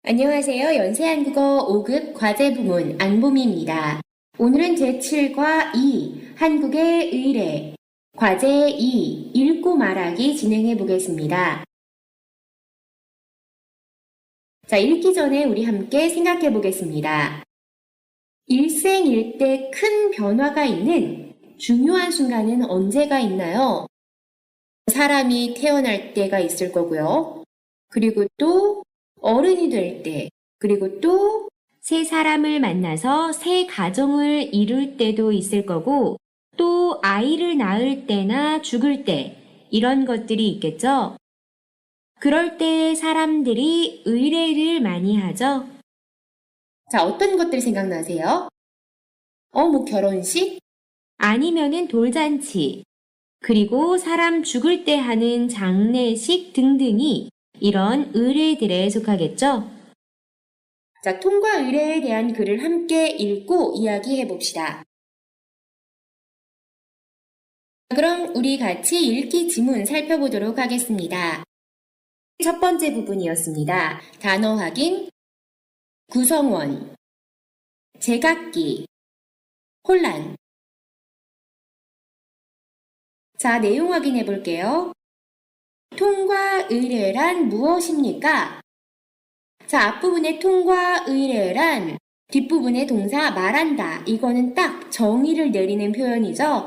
안녕하세요. 연세한국어 5급 과제부문 안보미입니다. 오늘은 제7과 2 한국의 의례 과제 2 읽고 말하기 진행해 보겠습니다. 자, 읽기 전에 우리 함께 생각해 보겠습니다. 일생일대 큰 변화가 있는 중요한 순간은 언제가 있나요? 사람이 태어날 때가 있을 거고요. 그리고 또 어른이 될 때, 그리고 또 새 사람을 만나서 새 가정을 이룰 때도 있을 거고, 또 아이를 낳을 때나 죽을 때, 이런 것들이 있겠죠? 그럴 때 사람들이 의례를 많이 하죠? 자, 어떤 것들이 생각나세요? 결혼식? 아니면은 돌잔치, 그리고 사람 죽을 때 하는 장례식 등등이 이런 의례들에 속하겠죠? 자, 통과 의례에 대한 글을 함께 읽고 이야기해 봅시다. 그럼 우리 같이 읽기 지문 살펴보도록 하겠습니다. 첫 번째 부분이었습니다. 단어 확인, 구성원, 제각기, 혼란. 자, 내용 확인해 볼게요. 통과 의례란 무엇입니까? 자, 앞부분의 통과 의례란 뒷부분의 동사 말한다. 이거는 딱 정의를 내리는 표현이죠.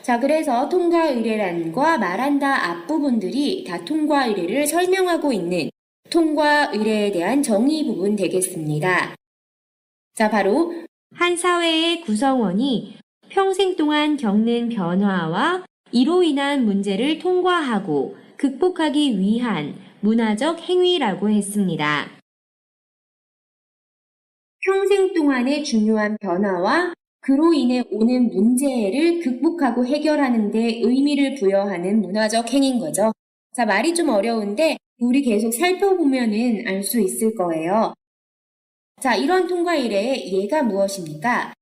자, 그래서 통과 의례란과 말한다 앞부분들이 다 통과 의례를 설명하고 있는 통과 의례에 대한 정의 부분 되겠습니다. 자, 바로 한 사회의 구성원이 평생 동안 겪는 변화와 이로 인한 문제를 통과하고 극복하기 위한 문화적 행위라고 했습니다. 평생 동안의 중요한 변화와 그로 인해 오는 문제를 극복하고 해결하는 데 의미를 부여하는 문화적 행위인 거죠. 자, 말이 좀 어려운데 우리 계속 살펴보면은 알 수 있을 거예요. 자, 이런 통과 이래의 예가 무엇입니까?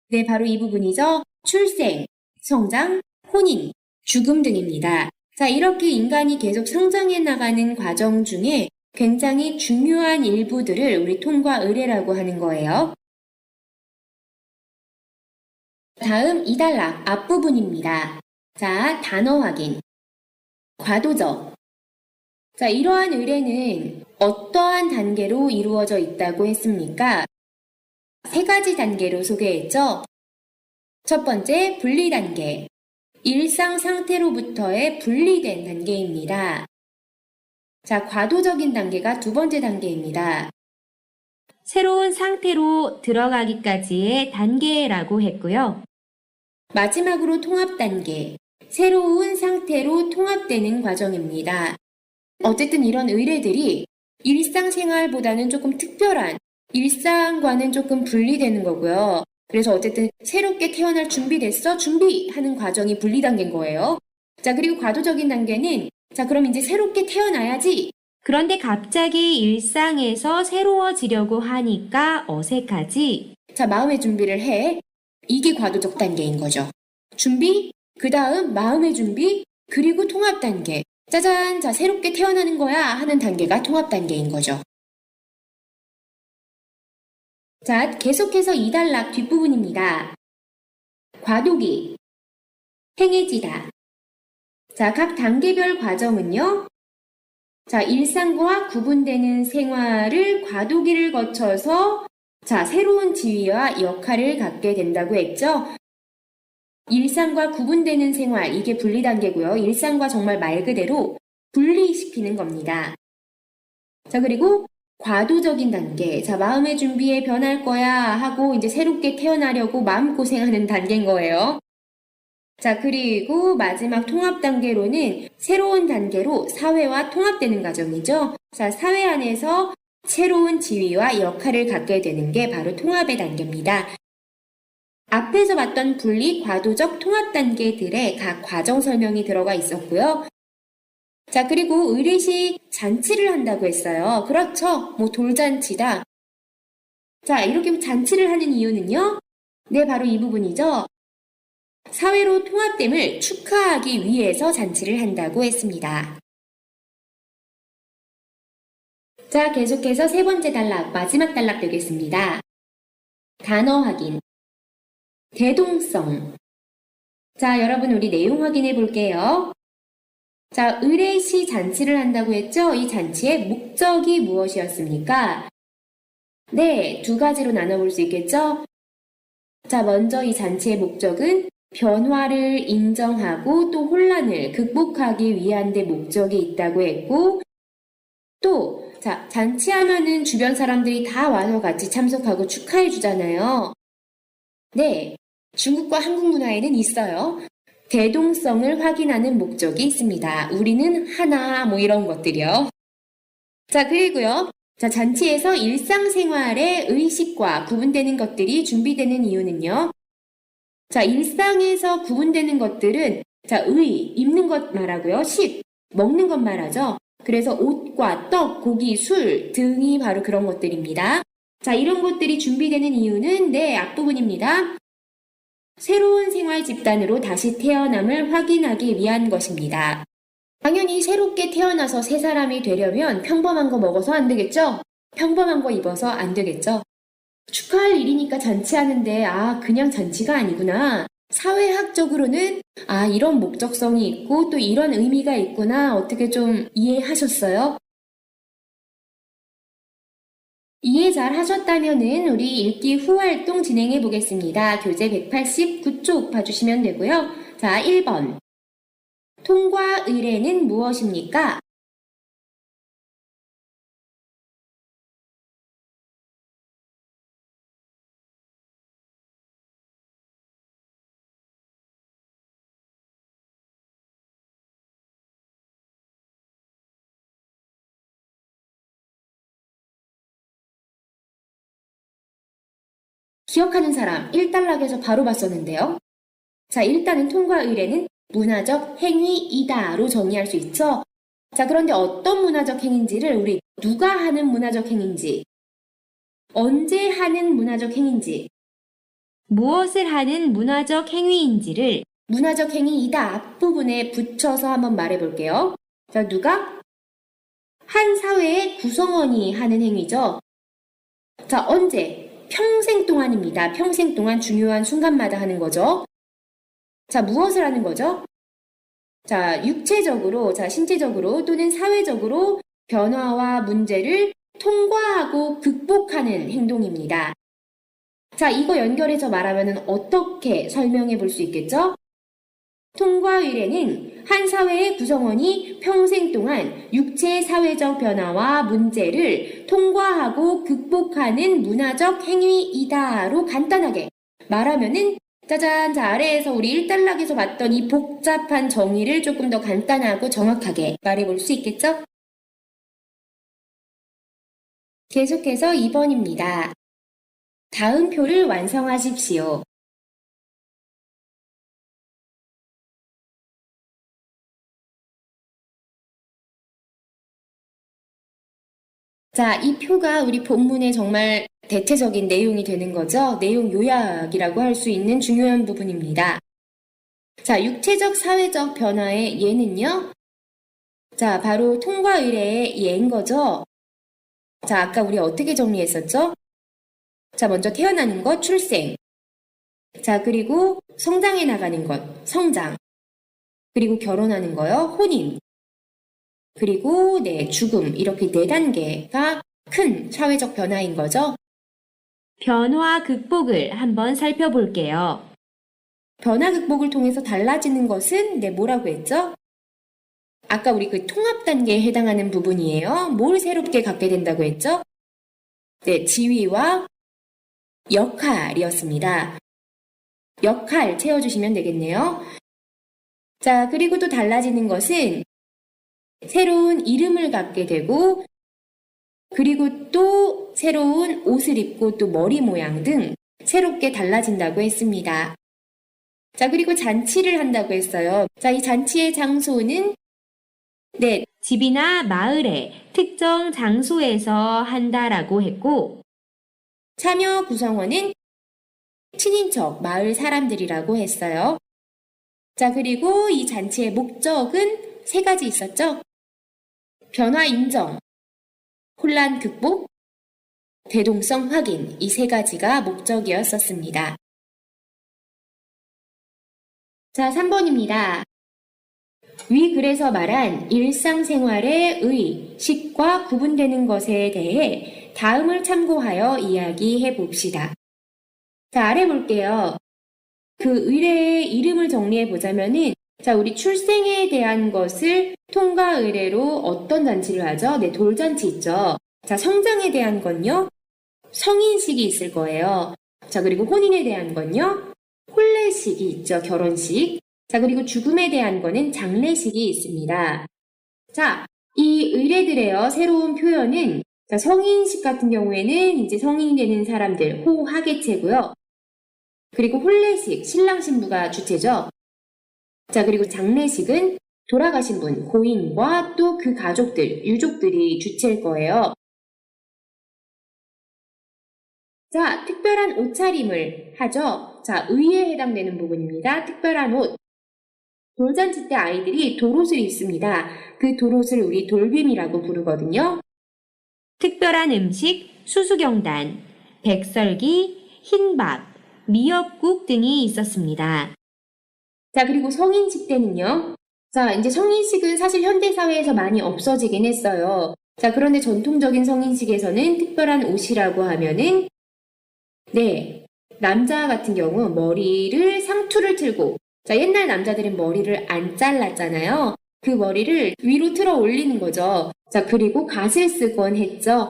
네, 바로 이 부분이죠. 출생, 성장, 혼인, 죽음 등입니다. 자, 이렇게 인간이 계속 성장해 나가는 과정 중에 굉장히 중요한 일부들을 우리 통과 의례라고 하는 거예요. 다음 2단락 앞부분입니다. 자, 단어 확인. 과도적. 자, 이러한 의례는 어떠한 단계로 이루어져 있다고 했습니까? 세 가지 단계로 소개했죠? 첫 번째, 분리 단계. 일상 상태로부터의 분리된 단계입니다. 자, 과도적인 단계가 두 번째 단계입니다. 새로운 상태로 들어가기까지의 단계라고 했고요. 마지막으로 통합 단계. 새로운 상태로 통합되는 과정입니다. 어쨌든 이런 의례들이 일상생활보다는 조금 특별한, 일상과는 조금 분리되는 거고요. 그래서 어쨌든 새롭게 태어날 준비됐어? 준비하는 과정이 분리 단계인 거예요. 자, 그리고 과도적인 단계는 자, 그럼 이제 새롭게 태어나야지. 그런데 갑자기 일상에서 새로워지려고 하니까 어색하지. 자, 마음의 준비를 해. 이게 과도적 단계인 거죠. 준비, 그 다음 마음의 준비, 그리고 통합 단계. 짜잔, 자, 새롭게 태어나는 거야 하는 단계가 통합 단계인 거죠. 자, 계속해서 2단락 뒷부분입니다. 과도기, 행해지다. 자, 각 단계별 과정은요. 자, 일상과 구분되는 생활을 과도기를 거쳐서 자, 새로운 지위와 역할을 갖게 된다고 했죠. 일상과 구분되는 생활, 이게 분리 단계고요. 일상과 정말 말 그대로 분리시키는 겁니다. 자, 그리고 과도적인 단계. 자, 마음의 준비에 변할 거야 하고 이제 새롭게 태어나려고 마음고생하는 단계인 거예요. 자, 그리고 마지막 통합 단계로는 새로운 단계로 사회와 통합되는 과정이죠. 자, 사회 안에서 새로운 지위와 역할을 갖게 되는 게 바로 통합의 단계입니다. 앞에서 봤던 분리, 과도적, 통합 단계들의 각 과정 설명이 들어가 있었고요. 자, 그리고 의례식 잔치를 한다고 했어요. 그렇죠. 뭐 돌잔치다. 자, 이렇게 잔치를 하는 이유는요. 네, 바로 이 부분이죠. 사회로 통합됨을 축하하기 위해서 잔치를 한다고 했습니다. 자, 계속해서 세 번째 단락, 마지막 단락 되겠습니다. 단어 확인. 대동성. 자, 여러분 우리 내용 확인해 볼게요. 자, 의례시 잔치를 한다고 했죠? 이 잔치의 목적이 무엇이었습니까? 네, 두 가지로 나눠볼 수 있겠죠? 자, 먼저 이 잔치의 목적은 변화를 인정하고 또 혼란을 극복하기 위한 데 목적이 있다고 했고, 또, 자, 잔치하면은 주변 사람들이 다 와서 같이 참석하고 축하해 주잖아요. 네, 중국과 한국 문화에는 있어요. 대동성을 확인하는 목적이 있습니다. 우리는 하나, 뭐 이런 것들이요. 자, 그리고요. 자, 잔치에서 일상생활의 의식과 구분되는 것들이 준비되는 이유는요. 자, 일상에서 구분되는 것들은 자, 입는 것 말하고요. 먹는 것 말하죠. 그래서 옷과 떡, 고기, 술 등이 바로 그런 것들입니다. 자, 이런 것들이 준비되는 이유는 네, 앞부분입니다. 새로운 생활 집단으로 다시 태어남을 확인하기 위한 것입니다. 당연히 새롭게 태어나서 새 사람이 되려면 평범한 거 먹어서 안 되겠죠? 평범한 거 입어서 안 되겠죠? 축하할 일이니까 잔치하는데 그냥 잔치가 아니구나. 사회학적으로는 이런 목적성이 있고 또 이런 의미가 있구나. 어떻게 좀 이해하셨어요? 이해 잘 하셨다면은 우리 읽기 후 활동 진행해 보겠습니다. 교재 189쪽 봐주시면 되고요. 자, 1번. 통과 의례는 무엇입니까? 기억하는 사람 1단락에서 바로 봤었는데요. 자, 일단은 통과 의례는 문화적 행위이다로 정의할 수 있죠. 자, 그런데 어떤 문화적 행위인지를 우리 누가 하는 문화적 행위인지, 언제 하는 문화적 행위인지, 무엇을 하는 문화적 행위인지를 문화적 행위이다 앞부분에 붙여서 한번 말해볼게요. 자, 누가? 한 사회의 구성원이 하는 행위죠. 자, 언제? 평생 동안입니다. 평생 동안 중요한 순간마다 하는 거죠. 자, 무엇을 하는 거죠? 자, 육체적으로, 자, 신체적으로 또는 사회적으로 변화와 문제를 통과하고 극복하는 행동입니다. 자, 이거 연결해서 말하면 어떻게 설명해 볼 수 있겠죠? 통과 의례는 한 사회의 구성원이 평생 동안 육체 사회적 변화와 문제를 통과하고 극복하는 문화적 행위이다로 간단하게 말하면은 짜잔, 자, 아래에서 우리 1단락에서 봤던 이 복잡한 정의를 조금 더 간단하고 정확하게 말해볼 수 있겠죠? 계속해서 2번입니다. 다음 표를 완성하십시오. 자, 이 표가 우리 본문의 정말 대체적인 내용이 되는 거죠. 내용 요약이라고 할 수 있는 중요한 부분입니다. 자, 육체적 사회적 변화의 예는요. 자, 바로 통과 의례의 예인 거죠. 자, 아까 우리 어떻게 정리했었죠? 자, 먼저 태어나는 것, 출생. 자, 그리고 성장해 나가는 것, 성장. 그리고 결혼하는 거요, 혼인. 그리고 죽음. 이렇게 4단계가 큰 사회적 변화인 거죠. 변화 극복을 한번 살펴볼게요. 변화 극복을 통해서 달라지는 것은 뭐라고 했죠? 아까 우리 그 통합 단계에 해당하는 부분이에요. 뭘 새롭게 갖게 된다고 했죠? 네, 지위와 역할이었습니다. 역할 채워주시면 되겠네요. 자, 그리고 또 달라지는 것은 새로운 이름을 갖게 되고, 그리고 또 새로운 옷을 입고 또 머리 모양 등 새롭게 달라진다고 했습니다. 자, 그리고 잔치를 한다고 했어요. 자, 이 잔치의 장소는 집이나 마을의 특정 장소에서 한다라고 했고, 참여 구성원은 친인척, 마을 사람들이라고 했어요. 자, 그리고 이 잔치의 목적은 3가지 있었죠? 변화 인정, 혼란 극복, 대동성 확인, 이 세 가지가 목적이었었습니다. 자, 3번입니다. 위 글에서 말한 일상생활의 의, 식과 구분되는 것에 대해 다음을 참고하여 이야기해 봅시다. 자, 아래 볼게요. 그 의뢰의 이름을 정리해 보자면은, 자, 우리 출생에 대한 것을 통과 의뢰로 어떤 잔치를 하죠? 네, 돌잔치 있죠. 자, 성장에 대한 건요, 성인식이 있을 거예요. 자, 그리고 혼인에 대한 건요, 혼례식이 있죠. 결혼식. 자, 그리고 죽음에 대한 거는 장례식이 있습니다. 자, 이 의례들의 새로운 표현은, 자, 성인식 같은 경우에는 이제 성인이 되는 사람들, 호하계체고요. 그리고 혼례식, 신랑 신부가 주체죠. 자, 그리고 장례식은 돌아가신 분, 고인과 또 그 가족들, 유족들이 주체일 거예요. 자, 특별한 옷차림을 하죠. 자, 의에 해당되는 부분입니다. 특별한 옷. 돌잔치 때 아이들이 돌옷을 입습니다. 그 돌옷을 우리 돌빔이라고 부르거든요. 특별한 음식, 수수경단, 백설기, 흰밥, 미역국 등이 있었습니다. 자, 그리고 성인식 때는요. 자, 이제 성인식은 사실 현대사회에서 많이 없어지긴 했어요. 자, 그런데 전통적인 성인식에서는 특별한 옷이라고 하면은, 네, 남자 같은 경우 머리를 상투를 틀고, 자, 옛날 남자들은 머리를 안 잘랐잖아요. 그 머리를 위로 틀어 올리는 거죠. 자, 그리고 갓을 쓰곤 했죠.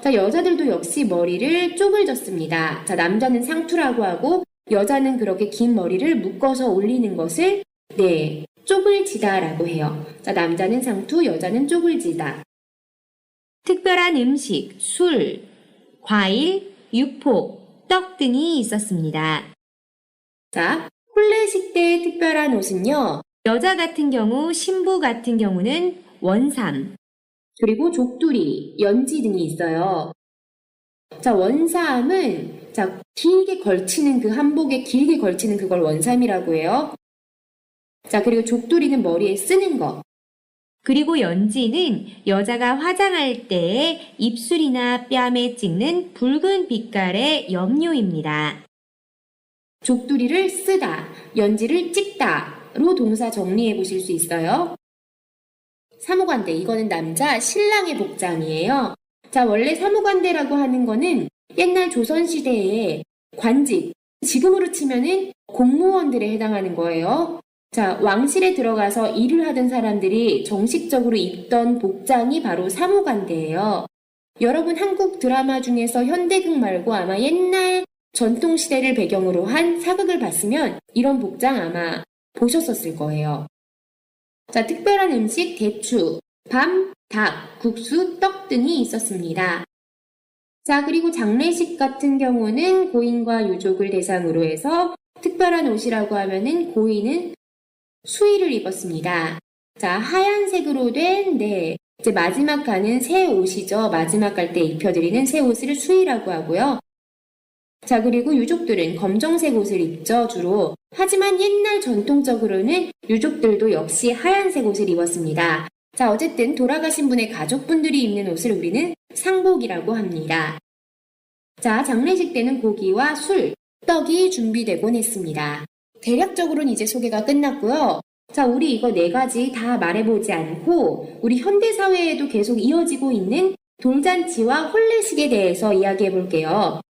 자, 여자들도 역시 머리를 쪽을 졌습니다. 자, 남자는 상투라고 하고 여자는 그렇게 긴 머리를 묶어서 올리는 것을 네, 쪽을 지다라고 해요. 자, 남자는 상투, 여자는 쪽을 지다. 특별한 음식, 술, 과일, 육포, 떡 등이 있었습니다. 자, 혼례식 때 특별한 옷은요. 여자 같은 경우, 신부 같은 경우는 원삼, 그리고 족두리, 연지 등이 있어요. 자, 원삼은 자, 길게 걸치는 그 한복에 길게 걸치는 그걸 원삼이라고 해요. 자, 그리고 족두리는 머리에 쓰는 거. 그리고 연지는 여자가 화장할 때 입술이나 뺨에 찍는 붉은 빛깔의 염료입니다. 족두리를 쓰다, 연지를 찍다로 동사 정리해 보실 수 있어요. 사무관대, 이거는 남자 신랑의 복장이에요. 자, 원래 사무관대라고 하는 거는 옛날 조선시대의 관직, 지금으로 치면은 공무원들에 해당하는 거예요. 자, 왕실에 들어가서 일을 하던 사람들이 정식적으로 입던 복장이 바로 사무관대예요. 여러분 한국 드라마 중에서 현대극 말고 아마 옛날 전통시대를 배경으로 한 사극을 봤으면 이런 복장 아마 보셨었을 거예요. 자, 특별한 음식 대추, 밤, 닭, 국수, 떡 등이 있었습니다. 자, 그리고 장례식 같은 경우는 고인과 유족을 대상으로 해서 특별한 옷이라고 하면은 고인은 수의를 입었습니다. 자, 하얀색으로 된, 네, 이제 마지막 가는 새 옷이죠. 마지막 갈 때 입혀드리는 새 옷을 수의라고 하고요. 자, 그리고 유족들은 검정색 옷을 입죠, 주로. 하지만 옛날 전통적으로는 유족들도 역시 하얀색 옷을 입었습니다. 자, 어쨌든 돌아가신 분의 가족분들이 입는 옷을 우리는 상복이라고 합니다. 자, 장례식 때는 고기와 술, 떡이 준비되곤 했습니다. 대략적으로는 이제 소개가 끝났고요. 자, 우리 이거 4가지 다 말해보지 않고 우리 현대사회에도 계속 이어지고 있는 돌잔치와 혼례식에 대해서 이야기해 볼게요.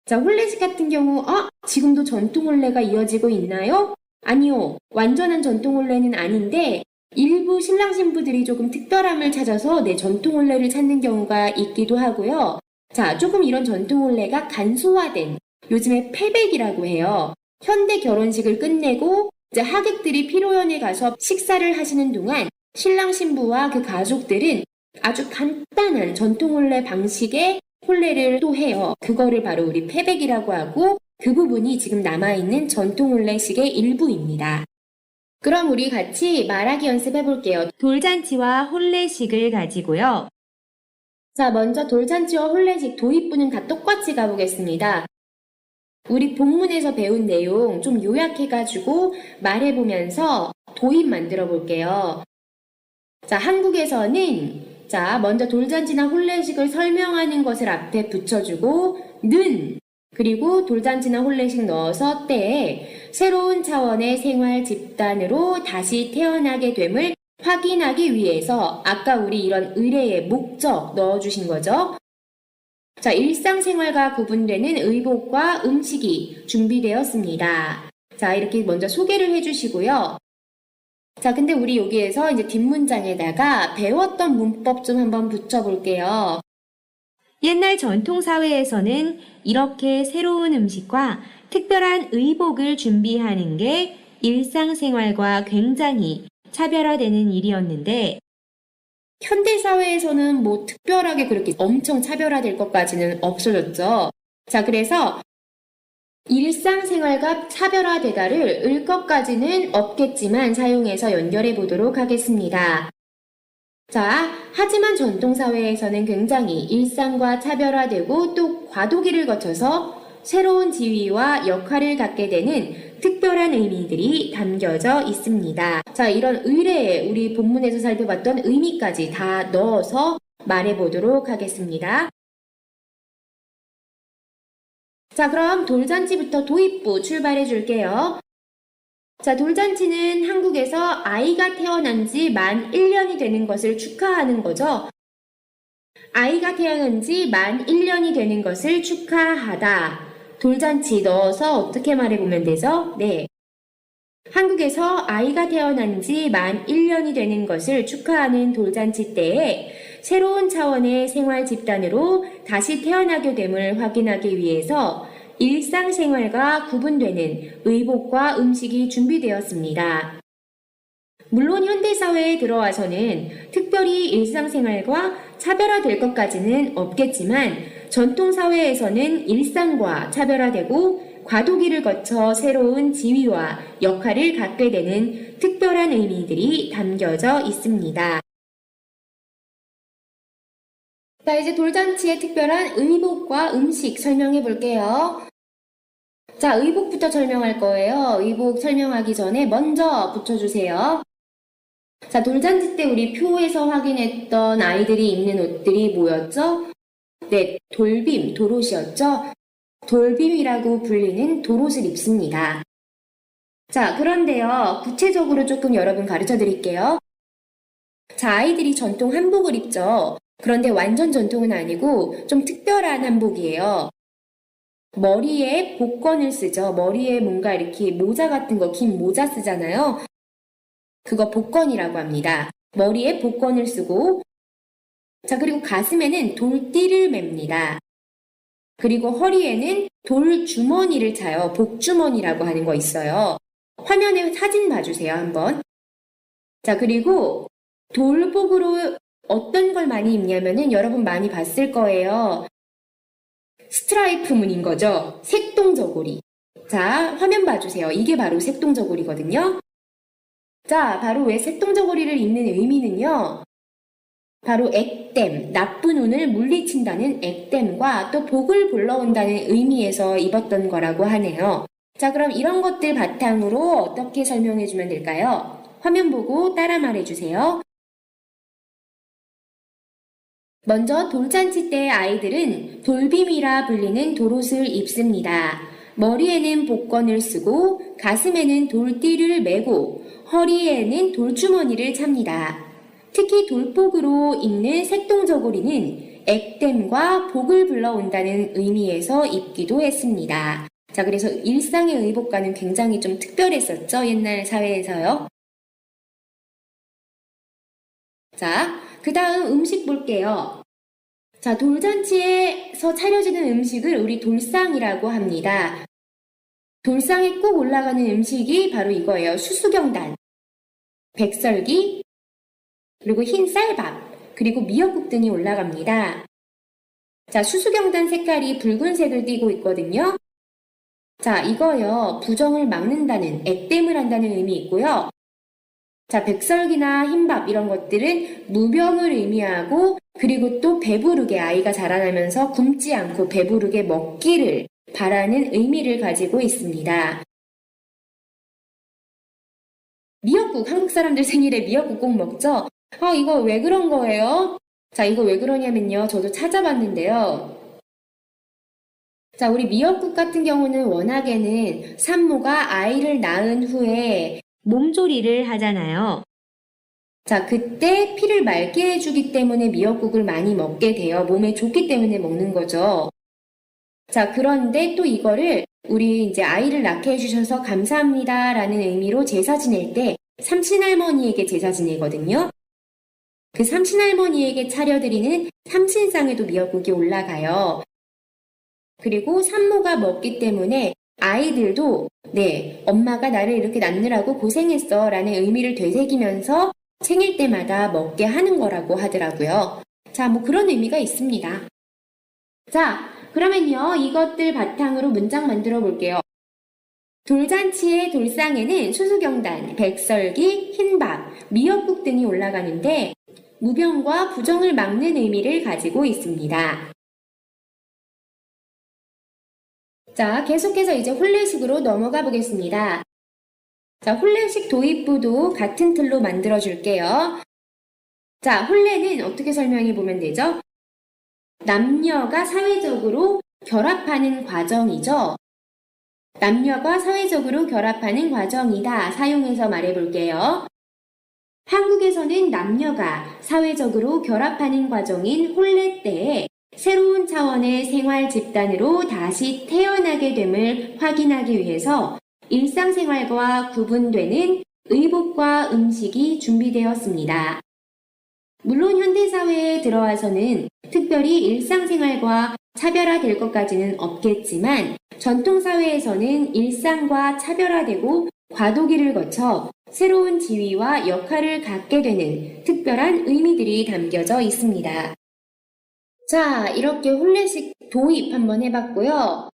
자, 혼례식 같은 경우, 지금도 전통 혼례가 이어지고 있나요? 아니요. 완전한 전통 혼례는 아닌데 일부 신랑 신부들이 조금 특별함을 찾아서 전통 혼례를 찾는 경우가 있기도 하고요. 자, 조금 이런 전통 혼례가 간소화된 요즘에 패백이라고 해요. 현대 결혼식을 끝내고 이제 하객들이 피로연에 가서 식사를 하시는 동안 신랑 신부와 그 가족들은 아주 간단한 전통 혼례 방식의 혼례를 또 해요. 그거를 바로 우리 패백이라고 하고 그 부분이 지금 남아있는 전통 혼례식의 일부입니다. 그럼 우리 같이 말하기 연습해 볼게요. 돌잔치와 혼례식을 가지고요. 자, 먼저 돌잔치와 혼례식 도입부는 다 똑같이 가보겠습니다. 우리 본문에서 배운 내용 좀 요약해가지고 말해보면서 도입 만들어 볼게요. 자, 한국에서는 먼저 돌잔치나 혼례식을 설명하는 것을 앞에 붙여주고 는 그리고 돌잔치나 혼례식 넣어서 때에 새로운 차원의 생활 집단으로 다시 태어나게 됨을 확인하기 위해서 아까 우리 이런 의례의 목적 넣어주신 거죠. 자, 일상생활과 구분되는 의복과 음식이 준비되었습니다. 자, 이렇게 먼저 소개를 해주시고요. 자, 근데 우리 여기에서 이제 뒷문장에다가 배웠던 문법 좀 한번 붙여볼게요. 옛날 전통사회에서는 이렇게 새로운 음식과 특별한 의복을 준비하는 게 일상생활과 굉장히 차별화되는 일이었는데 현대사회에서는 뭐 특별하게 그렇게 엄청 차별화될 것까지는 없어졌죠. 자, 그래서 일상생활과 차별화되다를 을 것까지는 없겠지만 사용해서 연결해 보도록 하겠습니다. 자, 하지만 전통사회에서는 굉장히 일상과 차별화되고 또 과도기를 거쳐서 새로운 지위와 역할을 갖게 되는 특별한 의미들이 담겨져 있습니다. 자, 이런 의례에 우리 본문에서 살펴봤던 의미까지 다 넣어서 말해보도록 하겠습니다. 자, 그럼 돌잔치부터 도입부 출발해 줄게요. 자, 돌잔치는 한국에서 아이가 태어난 지 만 1년이 되는 것을 축하하는 거죠. 아이가 태어난 지 만 1년이 되는 것을 축하하다. 돌잔치 넣어서 어떻게 말해보면 되죠? 네. 한국에서 아이가 태어난 지 만 1년이 되는 것을 축하하는 돌잔치 때에 새로운 차원의 생활 집단으로 다시 태어나게 됨을 확인하기 위해서 일상생활과 구분되는 의복과 음식이 준비되었습니다. 물론 현대사회에 들어와서는 특별히 일상생활과 차별화될 것까지는 없겠지만 전통사회에서는 일상과 차별화되고 과도기를 거쳐 새로운 지위와 역할을 갖게 되는 특별한 의미들이 담겨져 있습니다. 자, 이제 돌잔치의 특별한 의복과 음식 설명해 볼게요. 자, 의복부터 설명할 거예요. 의복 설명하기 전에 먼저 붙여주세요. 자, 돌잔치 때 우리 표에서 확인했던 아이들이 입는 옷들이 뭐였죠? 네, 돌빔, 도롯이었죠? 돌빔이라고 불리는 도롯을 입습니다. 자, 그런데요, 구체적으로 조금 여러분 가르쳐 드릴게요. 자, 아이들이 전통 한복을 입죠? 그런데 완전 전통은 아니고 좀 특별한 한복이에요. 머리에 복권을 쓰죠. 머리에 뭔가 이렇게 모자 같은 거, 긴 모자 쓰잖아요. 그거 복권이라고 합니다. 머리에 복권을 쓰고, 자, 그리고 가슴에는 돌띠를 맵니다. 그리고 허리에는 돌주머니를 차요. 복주머니라고 하는 거 있어요. 화면에 사진 봐주세요, 한번. 자, 그리고 돌복으로 어떤 걸 많이 입냐면은 여러분 많이 봤을 거예요. 스트라이프 무늬인 거죠. 색동저고리. 자, 화면 봐주세요. 이게 바로 색동저고리거든요. 자, 바로 왜 색동저고리를 입는 의미는요. 바로 액땜, 나쁜 운을 물리친다는 액땜과 또 복을 불러온다는 의미에서 입었던 거라고 하네요. 자, 그럼 이런 것들 바탕으로 어떻게 설명해주면 될까요? 화면 보고 따라 말해주세요. 먼저 돌잔치 때 아이들은 돌빔이라 불리는 도롯을 입습니다. 머리에는 복권을 쓰고 가슴에는 돌띠를 메고 허리에는 돌주머니를 찹니다. 특히 돌복으로 입는 색동저고리는 액땜과 복을 불러온다는 의미에서 입기도 했습니다. 자, 그래서 일상의 의복과는 굉장히 좀 특별했었죠, 옛날 사회에서요. 자, 그 다음 음식 볼게요. 자, 돌잔치에서 차려지는 음식을 우리 돌상이라고 합니다. 돌상에 꼭 올라가는 음식이 바로 이거예요. 수수경단, 백설기, 그리고 흰 쌀밥, 그리고 미역국 등이 올라갑니다. 자, 수수경단 색깔이 붉은색을 띠고 있거든요. 자, 이거요. 부정을 막는다는, 액땜을 한다는 의미 있고요. 자, 백설기나 흰밥 이런 것들은 무병을 의미하고 그리고 또 배부르게 아이가 자라나면서 굶지 않고 배부르게 먹기를 바라는 의미를 가지고 있습니다. 미역국, 한국 사람들 생일에 미역국 꼭 먹죠? 이거 왜 그런 거예요? 자, 이거 왜 그러냐면요. 저도 찾아봤는데요. 자, 우리 미역국 같은 경우는 워낙에는 산모가 아이를 낳은 후에 몸조리를 하잖아요. 자, 그때 피를 맑게 해주기 때문에 미역국을 많이 먹게 돼요. 몸에 좋기 때문에 먹는 거죠. 자, 그런데 또 이거를 우리 이제 아이를 낳게 해주셔서 감사합니다 라는 의미로 제사 지낼 때 삼신할머니에게 제사 지내거든요. 그 삼신할머니에게 차려드리는 삼신상에도 미역국이 올라가요. 그리고 산모가 먹기 때문에 아이들도 네, 엄마가 나를 이렇게 낳느라고 고생했어 라는 의미를 되새기면서 생일 때마다 먹게 하는 거라고 하더라고요. 자, 뭐 그런 의미가 있습니다. 자, 그러면요, 이것들 바탕으로 문장 만들어 볼게요. 돌잔치의 돌상에는 수수경단, 백설기, 흰밥, 미역국 등이 올라가는데 무병과 부정을 막는 의미를 가지고 있습니다. 자, 계속해서 이제 혼례식으로 넘어가 보겠습니다. 자, 혼례식 도입부도 같은 틀로 만들어 줄게요. 자, 혼례는 어떻게 설명해 보면 되죠? 남녀가 사회적으로 결합하는 과정이죠. 남녀가 사회적으로 결합하는 과정이다. 사용해서 말해 볼게요. 한국에서는 남녀가 사회적으로 결합하는 과정인 혼례 때에 새로운 차원의 생활 집단으로 다시 태어나게 됨을 확인하기 위해서 일상생활과 구분되는 의복과 음식이 준비되었습니다. 물론 현대사회에 들어와서는 특별히 일상생활과 차별화될 것까지는 없겠지만 전통사회에서는 일상과 차별화되고 과도기를 거쳐 새로운 지위와 역할을 갖게 되는 특별한 의미들이 담겨져 있습니다. 자, 이렇게 혼례식 도입 한번 해봤고요.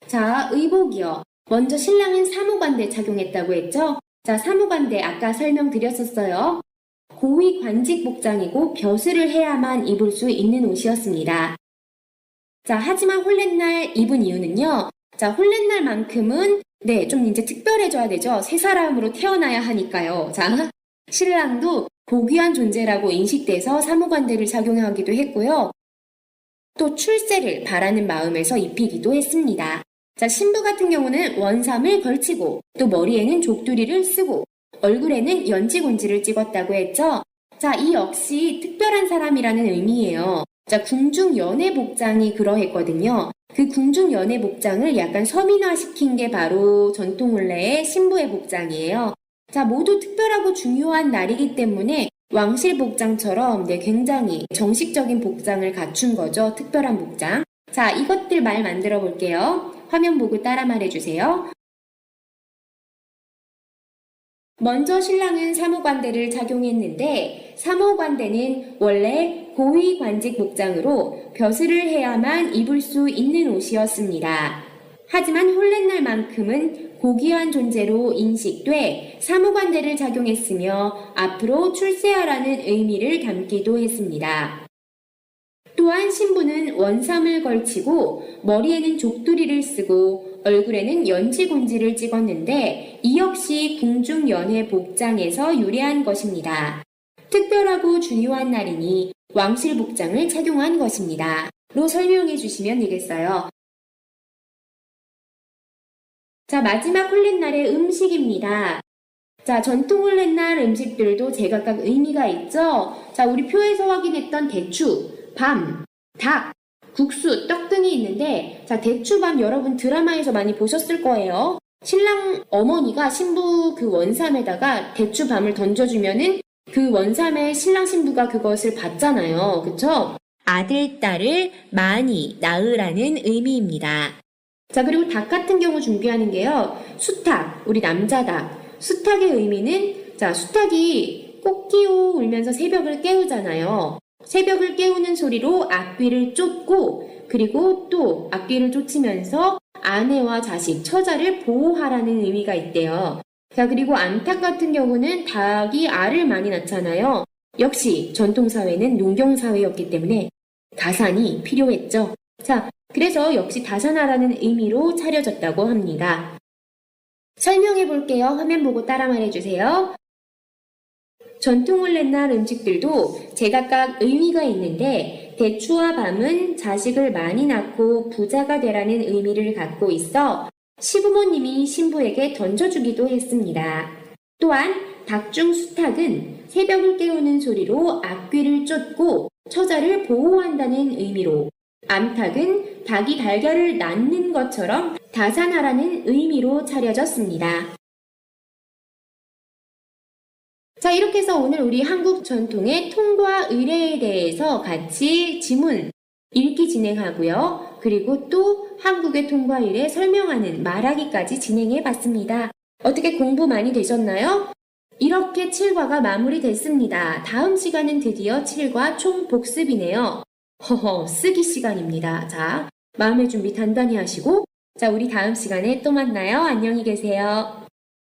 자, 의복이요. 먼저 신랑은 사무관대 착용했다고 했죠? 자, 사무관대 아까 설명드렸었어요. 고위 관직 복장이고 벼슬을 해야만 입을 수 있는 옷이었습니다. 자, 하지만 혼례날 입은 이유는요. 자, 혼례날만큼은 네, 좀 이제 특별해져야 되죠. 새 사람으로 태어나야 하니까요. 자, 신랑도 고귀한 존재라고 인식돼서 사무관대를 착용하기도 했고요. 또 출세를 바라는 마음에서 입히기도 했습니다. 자, 신부 같은 경우는 원삼을 걸치고 또 머리에는 족두리를 쓰고 얼굴에는 연지곤지를 찍었다고 했죠. 자, 이 역시 특별한 사람이라는 의미예요. 자, 궁중연회복장이 그러했거든요. 그 궁중연회복장을 약간 서민화시킨 게 바로 전통혼례의 신부의 복장이에요. 자, 모두 특별하고 중요한 날이기 때문에 왕실복장처럼 네, 굉장히 정식적인 복장을 갖춘 거죠. 특별한 복장. 자, 이것들 말 만들어 볼게요. 화면 보고 따라 말해주세요. 먼저 신랑은 사무관대를 착용했는데 사무관대는 원래 고위관직 복장으로 벼슬을 해야만 입을 수 있는 옷이었습니다. 하지만 혼례날만큼은 고귀한 존재로 인식돼 사무관대를 착용했으며 앞으로 출세하라는 의미를 담기도 했습니다. 또한 신부는 원삼을 걸치고 머리에는 족두리를 쓰고 얼굴에는 연지곤지를 찍었는데 이 역시 궁중연회 복장에서 유래한 것입니다. 특별하고 중요한 날이니 왕실 복장을 착용한 것입니다. 로 설명해 주시면 되겠어요. 자, 마지막 혼례날의 음식입니다. 자, 전통 혼례날 음식들도 제각각 의미가 있죠? 자, 우리 표에서 확인했던 대추, 밤, 닭, 국수, 떡 등이 있는데 자, 대추밤 여러분 드라마에서 많이 보셨을 거예요. 신랑 어머니가 신부 그 원삼에다가 대추밤을 던져주면은 그 원삼에 신랑 신부가 그것을 받잖아요. 그쵸? 아들, 딸을 많이 낳으라는 의미입니다. 자, 그리고 닭 같은 경우 준비하는 게요. 수탉, 우리 남자 닭. 수탉의 의미는 자, 수탉이 꼬끼오 울면서 새벽을 깨우잖아요. 새벽을 깨우는 소리로 앞귀를 쫓고 그리고 또 앞귀를 쫓으면서 아내와 자식, 처자를 보호하라는 의미가 있대요. 자, 그리고 암탉 같은 경우는 닭이 알을 많이 낳잖아요. 역시 전통사회는 농경사회였기 때문에 다산이 필요했죠. 자, 그래서 역시 다산하라는 의미로 차려졌다고 합니다. 설명해 볼게요. 화면 보고 따라 말해주세요. 전통을 옛날 음식들도 제각각 의미가 있는데 대추와 밤은 자식을 많이 낳고 부자가 되라는 의미를 갖고 있어 시부모님이 신부에게 던져주기도 했습니다. 또한 닭중수탉은 새벽을 깨우는 소리로 악귀를 쫓고 처자를 보호한다는 의미로, 암탉은 닭이 달걀을 낳는 것처럼 다산하라는 의미로 차려졌습니다. 자, 이렇게 해서 오늘 우리 한국 전통의 통과 의례에 대해서 같이 지문 읽기 진행하고요. 그리고 또 한국의 통과 의례 설명하는 말하기까지 진행해 봤습니다. 어떻게 공부 많이 되셨나요? 이렇게 7과가 마무리됐습니다. 다음 시간은 드디어 7과 총 복습이네요. 허허, 쓰기 시간입니다. 자, 마음의 준비 단단히 하시고, 자, 우리 다음 시간에 또 만나요. 안녕히 계세요.